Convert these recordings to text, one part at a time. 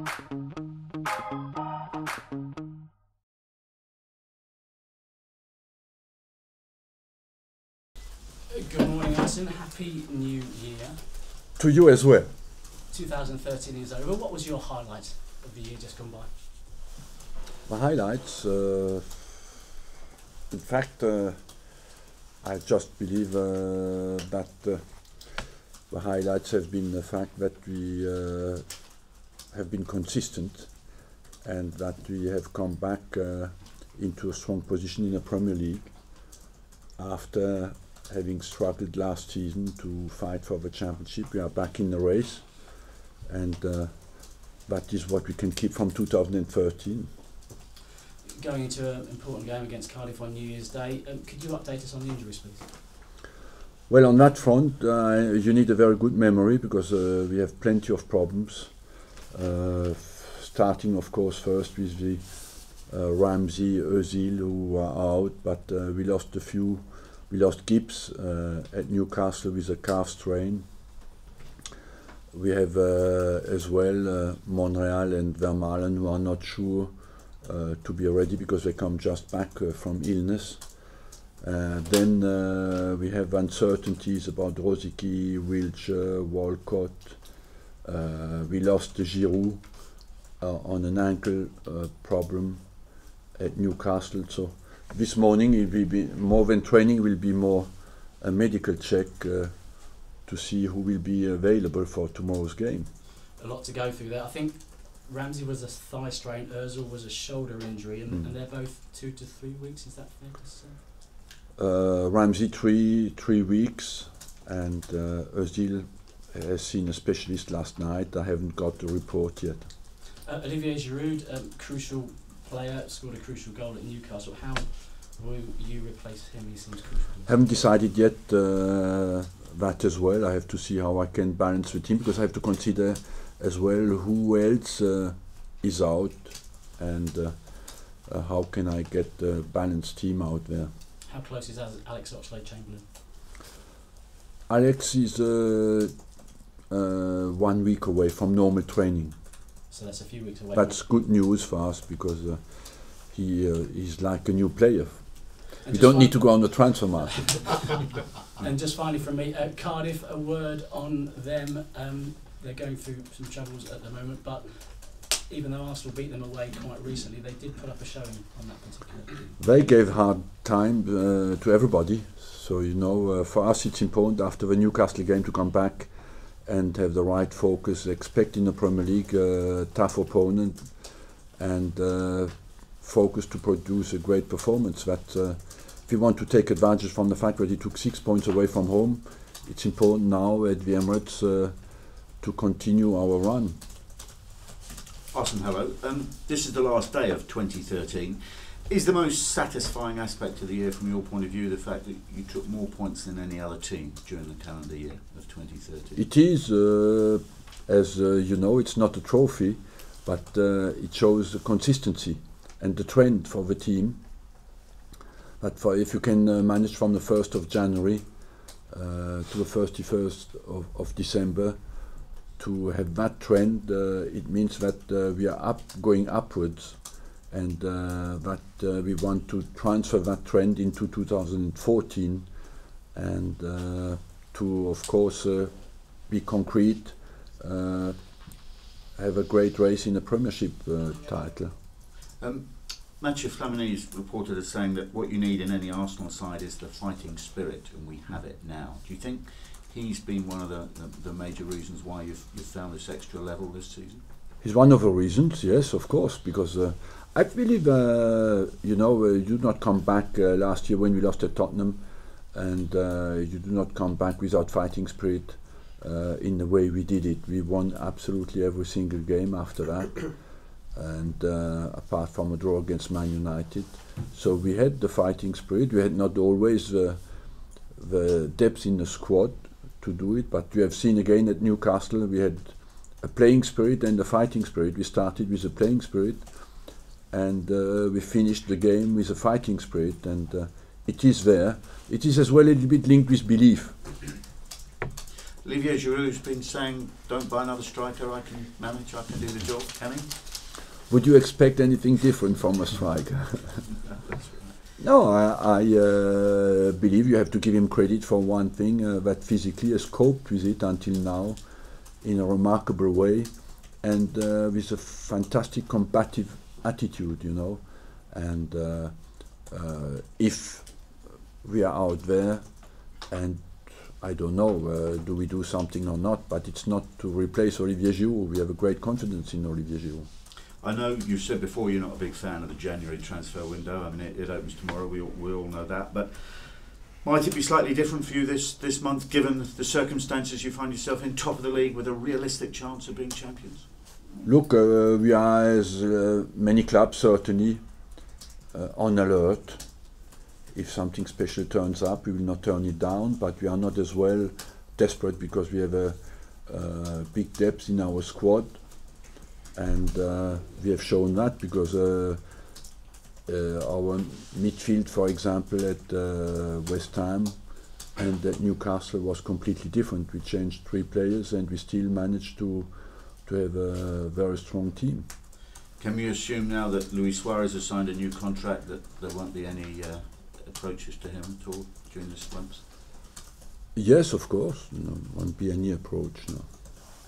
Good morning, Arsene. Happy New Year. To you as well. 2013 is over. What was your highlight of the year just gone by? My highlights, in fact, I just believe that the highlights have been the fact that we have been consistent and that we have come back into a strong position in the Premier League after having struggled last season to fight for the championship. We are back in the race, and that is what we can keep from 2013. Going into an important game against Cardiff on New Year's Day, could you update us on the injuries, please? Well, on that front, you need a very good memory because we have plenty of problems. Starting, of course, first with the Ramsey, Özil, who are out, but we lost a few. We lost Gibbs at Newcastle with a calf strain. We have as well Monreal and Vermaelen, who are not sure to be ready because they come just back from illness. Then we have uncertainties about Rosicky, Wilshere, Walcott. We lost Giroud on an ankle problem at Newcastle. So this morning it will be more than training, will be more a medical check to see who will be available for tomorrow's game. A lot to go through there. I think Ramsey was a thigh strain, Özil was a shoulder injury, and they're both 2 to 3 weeks. Is that fair to say? Ramsey 3 weeks, and Özil has seen a specialist last night. I haven't got the report yet. Olivier Giroud, crucial player, scored a crucial goal at Newcastle. How will you replace him? He seems crucial. Haven't decided yet that as well. I have to see how I can balance the team because I have to consider as well who else is out and how can I get a balanced team out there. How close is Alex Oxlade-Chamberlain? Alex is 1 week away from normal training. So that's a few weeks away. That's good news for us because he's like a new player. We don't need to go on the transfer market. And just finally from me, Cardiff, a word on them. They're going through some troubles at the moment, but even though Arsenal beat them away quite recently, they did put up a showing on that particular. They gave hard time to everybody. So, you know, for us it's important after the Newcastle game to come back and have the right focus, expecting the Premier League tough opponent and focus to produce a great performance. That if we want to take advantage from the fact that he took 6 points away from home, it's important now at the Emirates to continue our run. Arsene, hello. This is the last day of 2013. Is the most satisfying aspect of the year from your point of view the fact that you took more points than any other team during the calendar year of 2013? It is, as you know, it's not a trophy, but it shows the consistency and the trend for the team. But if you can manage from the 1st of January to the 31st of December to have that trend, it means that we are going upwards. And that we want to transfer that trend into 2014 and to, of course, be concrete, have a great race in the Premiership title. Mathieu Flamini is reported as saying that what you need in any Arsenal side is the fighting spirit, and we have it now. Do you think he's been one of the major reasons why you've found this extra level this season? He's one of the reasons, yes, of course, because I believe, you know, you do not come back last year when we lost at Tottenham, and you do not come back without fighting spirit in the way we did it. We won absolutely every single game after that, and apart from a draw against Man United. So we had the fighting spirit. We had not always the depth in the squad to do it, but we have seen again at Newcastle we had a playing spirit and a fighting spirit. We started with a playing spirit and we finished the game with a fighting spirit, and it is there. It is as well a little bit linked with belief. Olivier Giroud's been saying, don't buy another striker, I can manage, I can do the job. Can he? Would you expect anything different from a striker? No, I believe you have to give him credit for one thing, that physically has coped with it until now in a remarkable way, and with a fantastic combative attitude, you know. And if we are out there, and I don't know, do we do something or not, but it's not to replace Olivier Giroud. We have a great confidence in Olivier Giroud. I know you said before you're not a big fan of the January transfer window. I mean, it opens tomorrow, we all know that, but might it be slightly different for you this month, given the circumstances you find yourself in, top of the league, with a realistic chance of being champions? Look, we are, as many clubs, certainly on alert. If something special turns up, we will not turn it down, but we are not as well desperate because we have a big depth in our squad, and we have shown that because our midfield, for example, at West Ham and at Newcastle was completely different. We changed 3 players and we still managed to have a very strong team. Can we assume now that Luis Suarez has signed a new contract that there won't be any approaches to him at all during this month? Yes, of course. No, won't be any approach, no.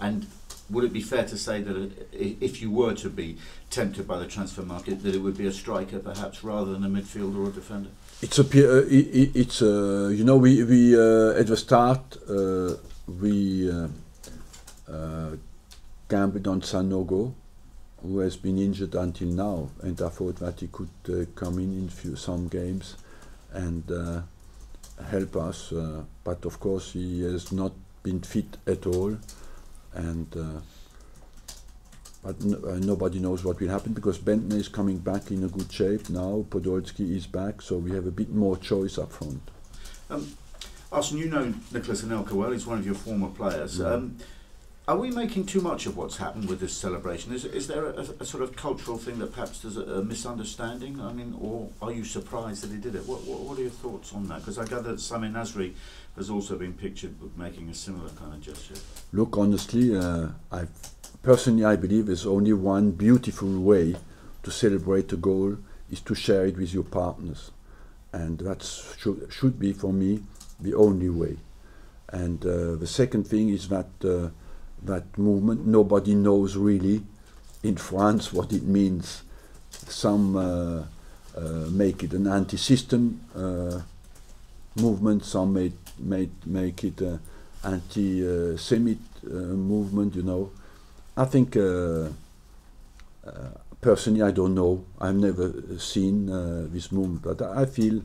And would it be fair to say that if you were to be tempted by the transfer market, that it would be a striker perhaps rather than a midfielder or defender? It's you know, we at the start we gambled on Sanogo, who has been injured until now, and I thought that he could come in some games and help us, but of course he has not been fit at all, and but nobody knows what will happen because Bentner is coming back in a good shape now, Podolski is back, so we have a bit more choice up front. Arsene, you know Nicolas Anelka well, he's one of your former players. Are we making too much of what's happened with this celebration? Is there a sort of cultural thing that perhaps there's a misunderstanding? I mean, or are you surprised that he did it? What are your thoughts on that? Because I gather that Samir Nasri has also been pictured making a similar kind of gesture. Look, honestly, I believe there's only one beautiful way to celebrate a goal is to share it with your partners, and that should be for me the only way. And the second thing is that that movement, nobody knows really in France what it means. Some make it an anti-system movement, some make it an anti-Semite movement, you know. I think personally I don't know, I've never seen this movement, but I feel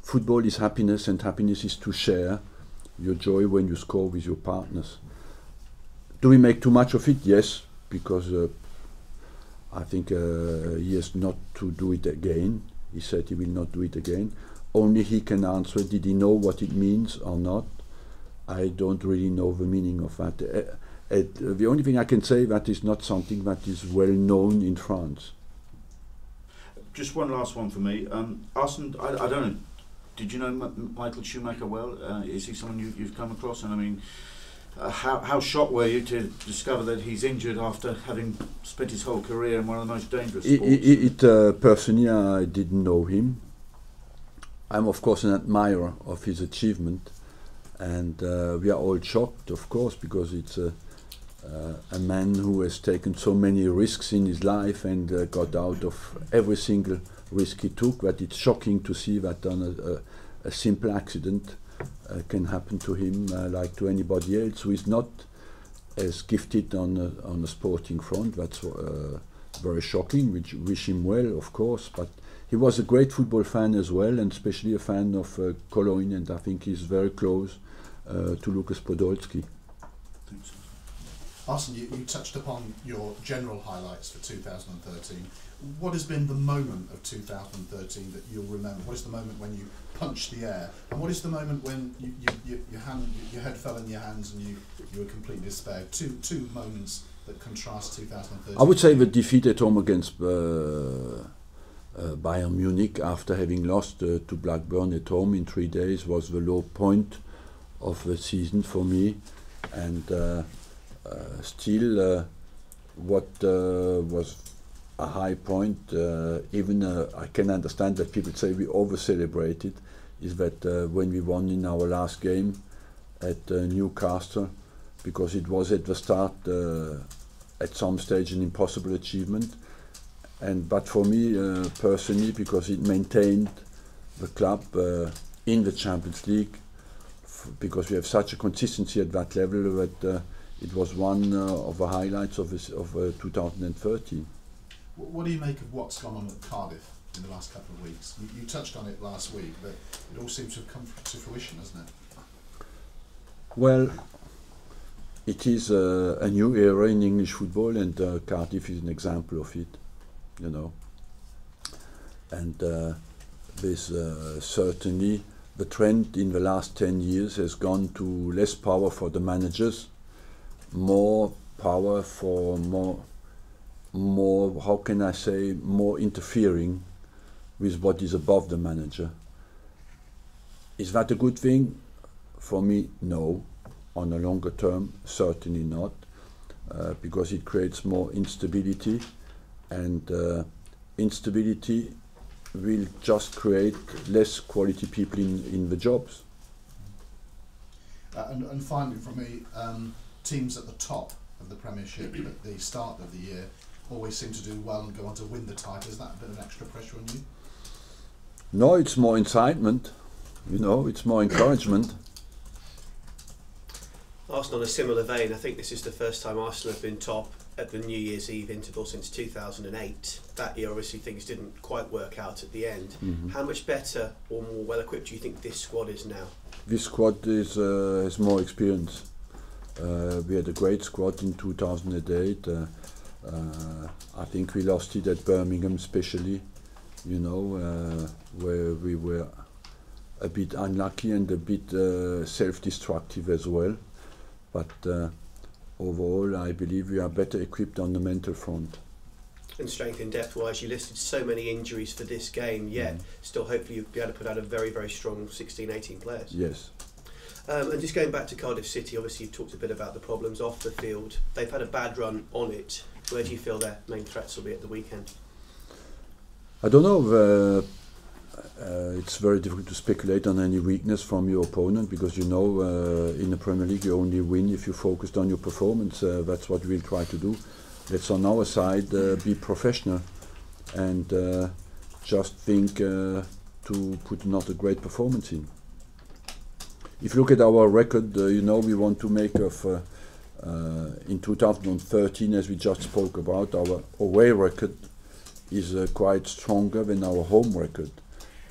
football is happiness, and happiness is to share your joy when you score with your partners. Do we make too much of it? Yes, because I think he has not to do it again. He said he will not do it again. Only he can answer, did he know what it means or not? I don't really know the meaning of that. The only thing I can say, that is not something that is well known in France. Just one last one for me. Arsene, I don't know, did you know Michael Schumacher well? Is he someone you've come across? And I mean, how shocked were you to discover that he's injured after having spent his whole career in one of the most dangerous sports? Personally, I didn't know him. I'm of course an admirer of his achievement, and we are all shocked, of course, because it's a man who has taken so many risks in his life and got out of every single risk he took, that it's shocking to see that on a simple accident can happen to him like to anybody else who is not as gifted on a sporting front. That's very shocking. We wish him well, of course, but he was a great football fan as well, and especially a fan of Cologne, and I think he's very close to Lukas Podolski. Thanks. Arsene, you touched upon your general highlights for 2013. What has been the moment of 2013 that you'll remember? What is the moment when you punched the air? And what is the moment when your head fell in your hands and you were completely despaired? Two moments that contrast 2013. I would say the defeat at home against Bayern Munich, after having lost to Blackburn at home in 3 days, was the low point of the season for me. and still what was a high point, even I can understand that people say we over-celebrated, is that when we won in our last game at Newcastle, because it was at the start at some stage an impossible achievement, but for me personally, because it maintained the club in the Champions League, because we have such a consistency at that level, that it was one of the highlights of 2013. What do you make of what's gone on at Cardiff in the last couple of weeks? You touched on it last week, but it all seems to have come to fruition, hasn't it? Well, it is a new era in English football, and Cardiff is an example of it, you know. And there's certainly the trend in the last 10 years has gone to less power for the managers, more power for more, how can I say, more interfering with what is above the manager. Is that a good thing? For me, no. On a longer term, certainly not, because it creates more instability, and instability will just create less quality people in the jobs. And finally, for me, teams at the top of the Premiership at the start of the year always seem to do well and go on to win the title. Is that a bit of extra pressure on you? No, it's more incitement, you know, it's more encouragement. Arsenal in a similar vein, I think this is the first time Arsenal have been top at the New Year's Eve interval since 2008. That year, obviously, things didn't quite work out at the end. Mm-hmm. How much better or more well-equipped do you think this squad is now? This squad has more experience. We had a great squad in 2008. I think we lost it at Birmingham especially, you know, where we were a bit unlucky and a bit self-destructive as well. But overall, I believe we are better equipped on the mental front. And strength in depth-wise, you listed so many injuries for this game, yet still hopefully you'll be able to put out a very, very strong 16, 18 players. Yes. And just going back to Cardiff City, obviously you've talked a bit about the problems off the field. They've had a bad run on it. Where do you feel their main threats will be at the weekend? I don't know. It's very difficult to speculate on any weakness from your opponent, because you know in the Premier League you only win if you focused on your performance. That's what we'll try to do. Let's on our side be professional and just think to put another great performance in. If you look at our record, you know, we want to make of in 2013, as we just spoke about, our away record is quite stronger than our home record.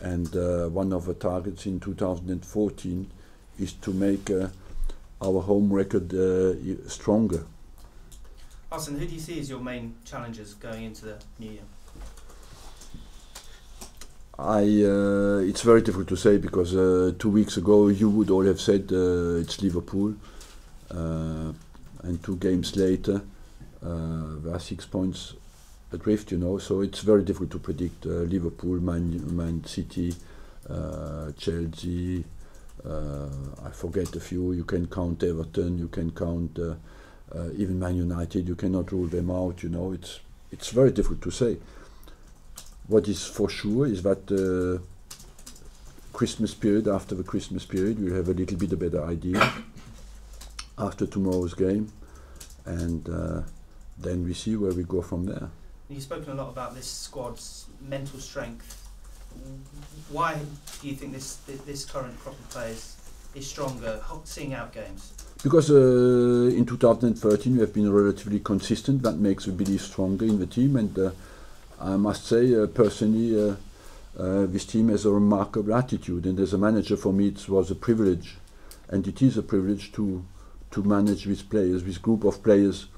And one of the targets in 2014 is to make our home record stronger. Arsene, who do you see as your main challengers going into the new year? It's very difficult to say, because 2 weeks ago you would all have said it's Liverpool, and 2 games later there are 6 points adrift, you know, so it's very difficult to predict. Liverpool, Man City, Chelsea, I forget a few. You can count Everton, you can count even Man United. You cannot rule them out, you know. It's very difficult to say. What is for sure is that Christmas period, after the Christmas period, we'll have a little bit a better idea after tomorrow's game, and then we see where we go from there. You've spoken a lot about this squad's mental strength. Why do you think this current crop of players is stronger, seeing out games? Because in 2013 we have been relatively consistent. That makes the belief stronger in the team, and I must say personally this team has a remarkable attitude, and as a manager for me it was a privilege, and it is a privilege to manage these players, this group of players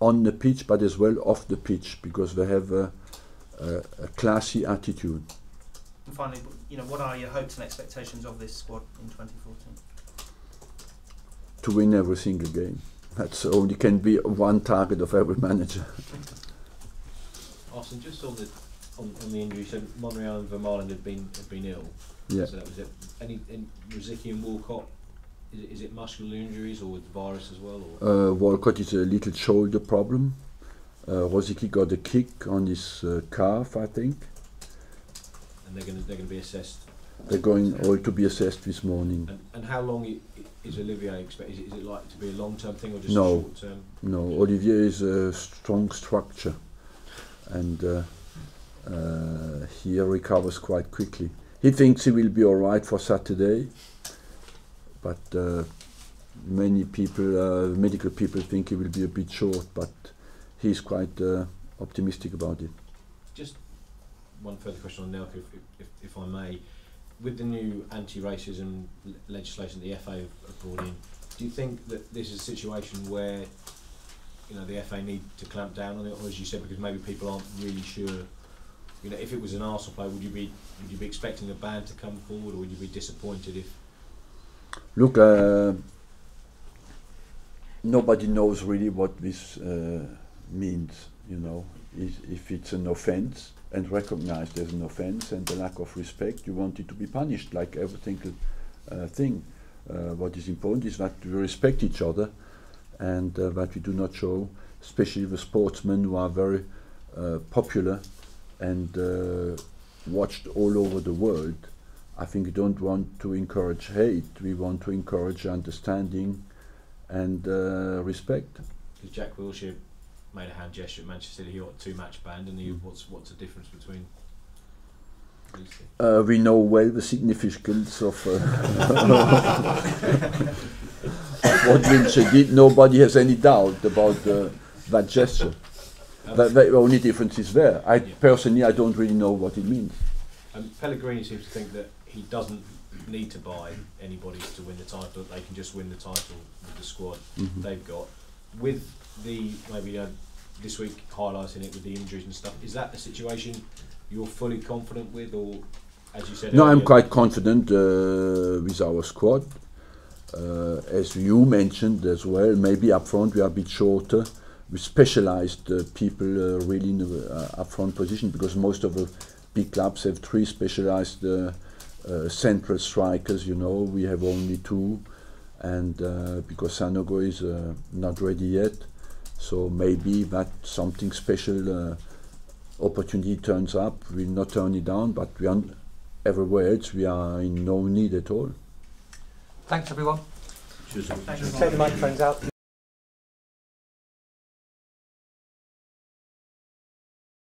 on the pitch but as well off the pitch, because they have a classy attitude. And finally, you know, what are your hopes and expectations of this squad in 2014? To win every single game. That's only can be one target of every manager. Arsene, just on the injury, so Monreal and Vermaelen had been ill. Yeah. So that was it. Rosicky and Walcott Is it muscular injuries or with the virus as well? Or? Walcott is a little shoulder problem. Rosicky got a kick on his calf, I think. And they're going to be assessed. They're going all to be assessed this morning. And how long is Olivier expect? Is it likely to be a long-term thing or just No. a short-term? No, Olivier is a strong structure, and he recovers quite quickly. He thinks he will be all right for Saturday, but many people, medical people, think he will be a bit short. But he's quite optimistic about it. Just one further question on Anelka, if I may. With the new anti-racism legislation the FA have brought in, do you think that this is a situation where the FA need to clamp down on it, or as you said, because maybe people aren't really sure? If it was an Arsenal player, would you be expecting a ban to come forward, or would you be disappointed if? Look, nobody knows really what this means. If it's an offence and recognised as an offence and a lack of respect, you want it to be punished like every single thing. What is important is that we respect each other, and that we do not show, especially the sportsmen who are very popular and watched all over the world. I think we don't want to encourage hate. We want to encourage understanding and respect. Because Jack Wilshere made a hand gesture at Manchester City, he got 2-match banned, and what's the difference between these two? We know well the significance of what Wilshere did. Nobody has any doubt about that gesture. The only difference is there. Personally, I don't really know what it means. Pellegrini seems to think that he doesn't need to buy anybody to win the title. They can just win the title with the squad they've got. With the this week highlighting it with the injuries and stuff, is that a situation you're fully confident with, or as you said? No, earlier, I'm quite confident with our squad. As you mentioned as well, maybe up front we are a bit shorter with specialized people really in the up front position, because most of the big clubs have 3 specialized central strikers. We have only 2, and because Sanogo is not ready yet, so maybe that something special opportunity turns up, we'll not turn it down, but everywhere else we are in no need at all. Thanks everyone. Cheers. Thank you. Take the microphones out.